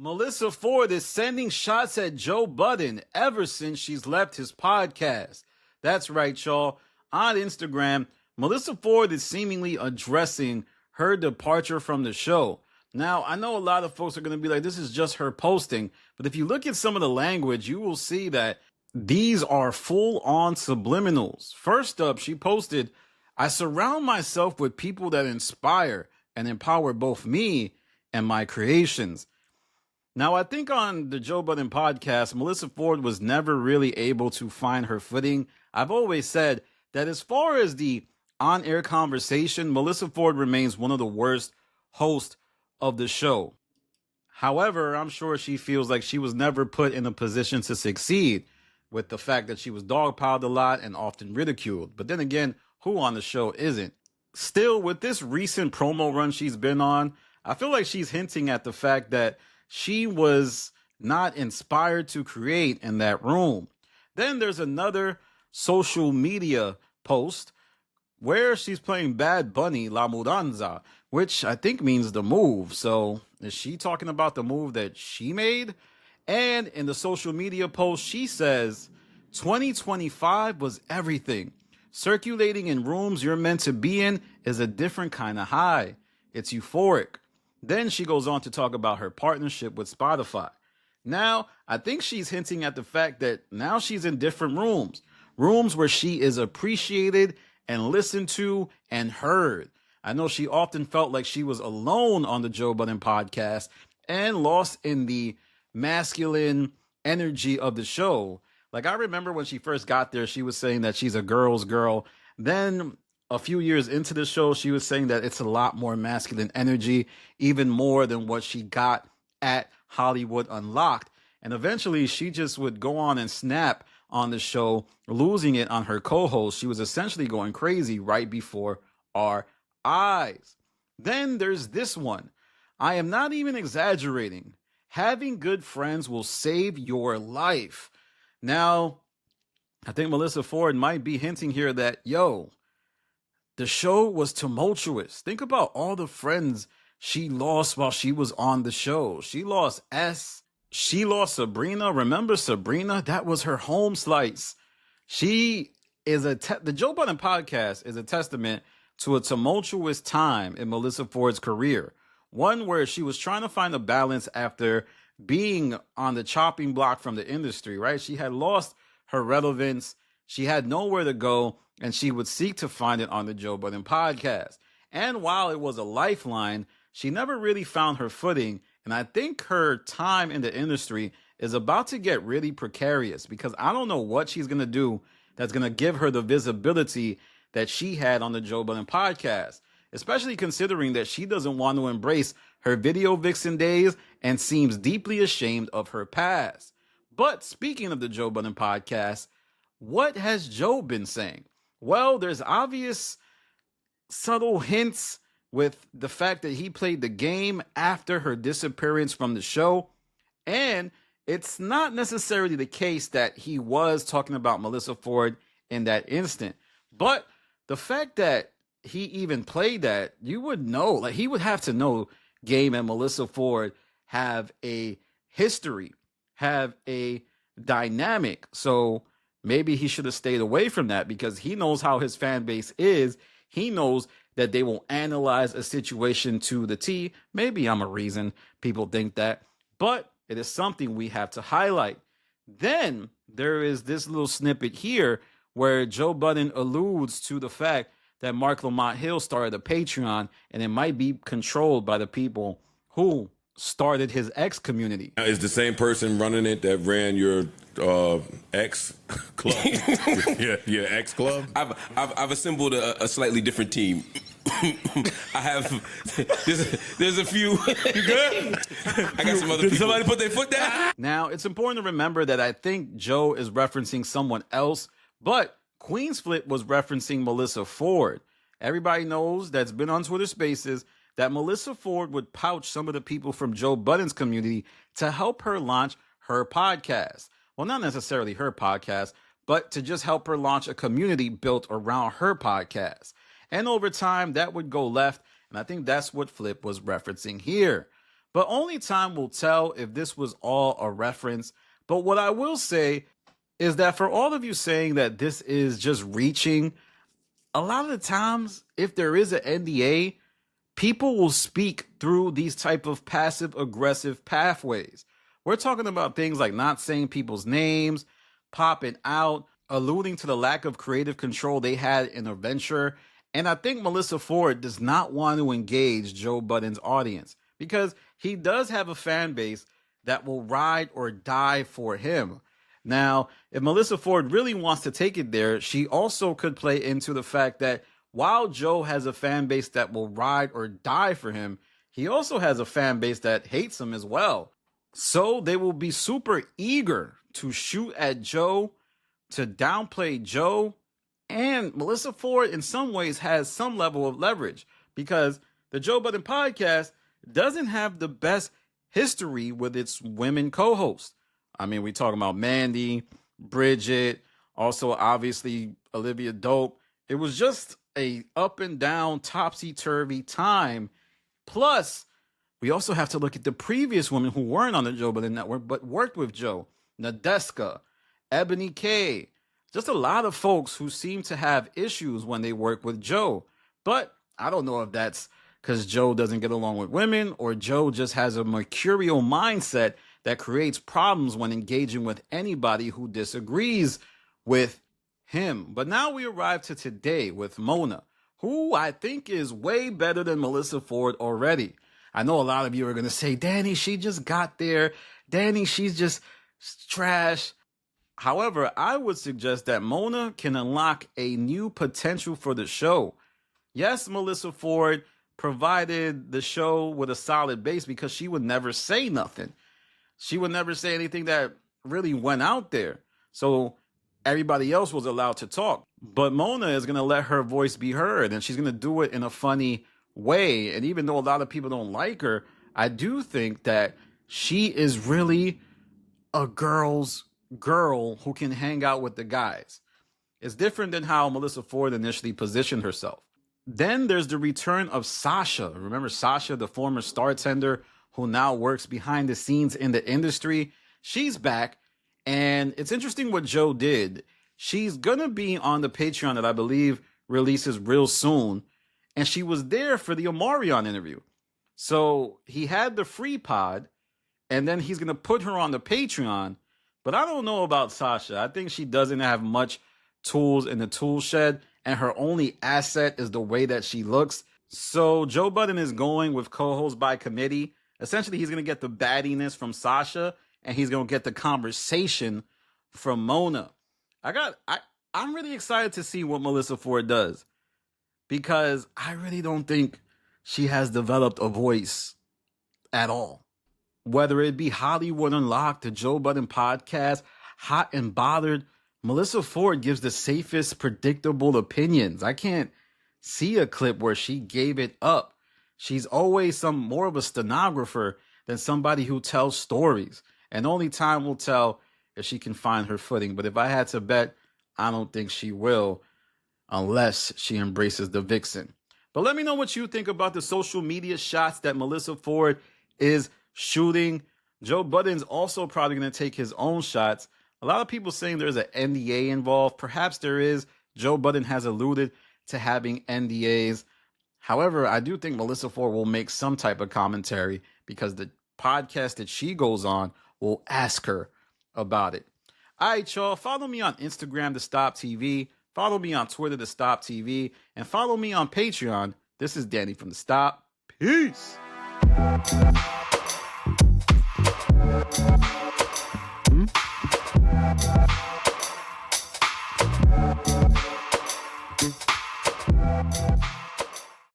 Melyssa Ford is sending shots at Joe Budden ever since she's left his podcast. That's right, y'all. On Instagram, Melyssa Ford is seemingly addressing her departure from the show. Now, I know a lot of folks are going to be like, this is just her posting. But if you look at some of the language, you will see that these are full-on subliminals. First up, she posted, I surround myself with people that inspire and empower both me and my creations. Now, I think on the Joe Budden podcast, Melyssa Ford was never really able to find her footing. I've always said that as far as the on-air conversation, Melyssa Ford remains one of the worst hosts of the show. However, I'm sure she feels like she was never put in a position to succeed with the fact that she was dogpiled a lot and often ridiculed. But then again, who on the show isn't? Still, with this recent promo run she's been on, I feel like she's hinting at the fact that she was not inspired to create in that room. Then there's another social media post where she's playing Bad Bunny La Mudanza, which I think means the move. So is she talking about the move that she made? And in the social media post, she says, 2025 was everything. Circulating in rooms you're meant to be in is a different kind of high. It's euphoric. Then she goes on to talk about her partnership with Spotify. Now, I think she's hinting at the fact that now she's in different rooms where she is appreciated and listened to and heard. I know she often felt like she was alone on the Joe Budden podcast and lost in the masculine energy of the show. Like, I remember when she first got there, she was saying that she's a girl's girl. Then a few years into the show, she was saying that it's a lot more masculine energy, even more than what she got at Hollywood Unlocked. And eventually she just would go on and snap on the show, losing it on her co-host. She was essentially going crazy right before our eyes. Then there's this one. I am not even exaggerating. Having good friends will save your life. Now, I think Melyssa Ford might be hinting here that, the show was tumultuous. Think about all the friends she lost while she was on the show. She lost S. She lost Sabrina. Remember Sabrina? That was her home slice. She is the Joe Budden podcast is a testament to a tumultuous time in Melyssa Ford's career. One where she was trying to find a balance after being on the chopping block from the industry, right? She had lost her relevance. She had nowhere to go, and she would seek to find it on the Joe Budden podcast. And while it was a lifeline, she never really found her footing. And I think her time in the industry is about to get really precarious because I don't know what she's going to do that's going to give her the visibility that she had on the Joe Budden podcast, especially considering that she doesn't want to embrace her video vixen days and seems deeply ashamed of her past. But speaking of the Joe Budden podcast, what has Joe been saying? Well, there's obvious subtle hints with the fact that he played the game after her disappearance from the show. And it's not necessarily the case that he was talking about Melyssa Ford in that instant. But the fact that he even played that, you would know, like he would have to know Game and Melyssa Ford have a history, have a dynamic. So maybe he should have stayed away from that because he knows how his fan base is. He knows that they will analyze a situation to the T. Maybe I'm a reason people think that, but it is something we have to highlight. Then there is this little snippet here where Joe Budden alludes to the fact that Mark Lamont Hill started a Patreon and it might be controlled by the people who started his X community. Is the same person running it that ran your X club? your X club? I've assembled a slightly different team. I have there's a few. You good? I got some other people. Did somebody put their foot down? Now, it's important to remember that I think Joe is referencing someone else, but Queen's Flip was referencing Melyssa Ford. Everybody knows that's been on Twitter Spaces that Melyssa Ford would pouch some of the people from Joe Budden's community to help her launch her podcast. Well, not necessarily her podcast, but to just help her launch a community built around her podcast. And over time, that would go left, and I think that's what Flip was referencing here. But only time will tell if this was all a reference. But what I will say is that for all of you saying that this is just reaching, a lot of the times, if there is an NDA, people will speak through these type of passive aggressive pathways. We're talking about things like not saying people's names, popping out, alluding to the lack of creative control they had in a venture. And I think Melyssa Ford does not want to engage Joe Budden's audience because he does have a fan base that will ride or die for him. Now, if Melyssa Ford really wants to take it there, she also could play into the fact that while Joe has a fan base that will ride or die for him, he also has a fan base that hates him as well. So they will be super eager to shoot at Joe, to downplay Joe, and Melyssa Ford in some ways has some level of leverage because the Joe Budden podcast doesn't have the best history with its women co-hosts. I mean, we talking about Mandy, Bridget, also obviously Olivia Dope. It was just a up and down, topsy-turvy time. Plus, we also have to look at the previous women who weren't on the Joe Budden Network but worked with Joe. Nadeska, Ebony K. Just a lot of folks who seem to have issues when they work with Joe. But I don't know if that's because Joe doesn't get along with women or Joe just has a mercurial mindset that creates problems when engaging with anybody who disagrees with him. But now we arrive to today with Mona, who I think is way better than Melyssa Ford already. I know a lot of you are going to say, Danny, she just got there. Danny, she's just trash. However, I would suggest that Mona can unlock a new potential for the show. Yes, Melyssa Ford provided the show with a solid base because she would never say nothing. She would never say anything that really went out there. So everybody else was allowed to talk. But Mona is going to let her voice be heard, and she's going to do it in a funny way. And even though a lot of people don't like her, I do think that she is really a girl's girl who can hang out with the guys. It's different than how Melyssa Ford initially positioned herself. Then there's the return of Sasha. Remember Sasha, the former star tender who now works behind the scenes in the industry? She's back. And it's interesting what Joe did. She's going to be on the Patreon that I believe releases real soon. And she was there for the Omarion interview. So he had the free pod, and then he's going to put her on the Patreon. But I don't know about Sasha. I think she doesn't have much tools in the tool shed, and her only asset is the way that she looks. So Joe Budden is going with co-host by committee. Essentially, he's going to get the battiness from Sasha, and he's going to get the conversation from Mona. I'm really excited to see what Melyssa Ford does, because I really don't think she has developed a voice at all. Whether it be Hollywood Unlocked, the Joe Budden podcast, Hot and Bothered, Melyssa Ford gives the safest, predictable opinions. I can't see a clip where she gave it up. She's always more of a stenographer than somebody who tells stories. And only time will tell if she can find her footing. But if I had to bet, I don't think she will, unless she embraces the vixen. But let me know what you think about the social media shots that Melyssa Ford is shooting. Joe Budden's also probably going to take his own shots. A lot of people saying there's an NDA involved. Perhaps there is. Joe Budden has alluded to having NDAs. However, I do think Melyssa Ford will make some type of commentary because the podcast that she goes on will ask her about it. All right, y'all. Follow me on Instagram, The Stop TV. Follow me on Twitter, The Stop TV. And follow me on Patreon. This is Danny from The Stop. Peace.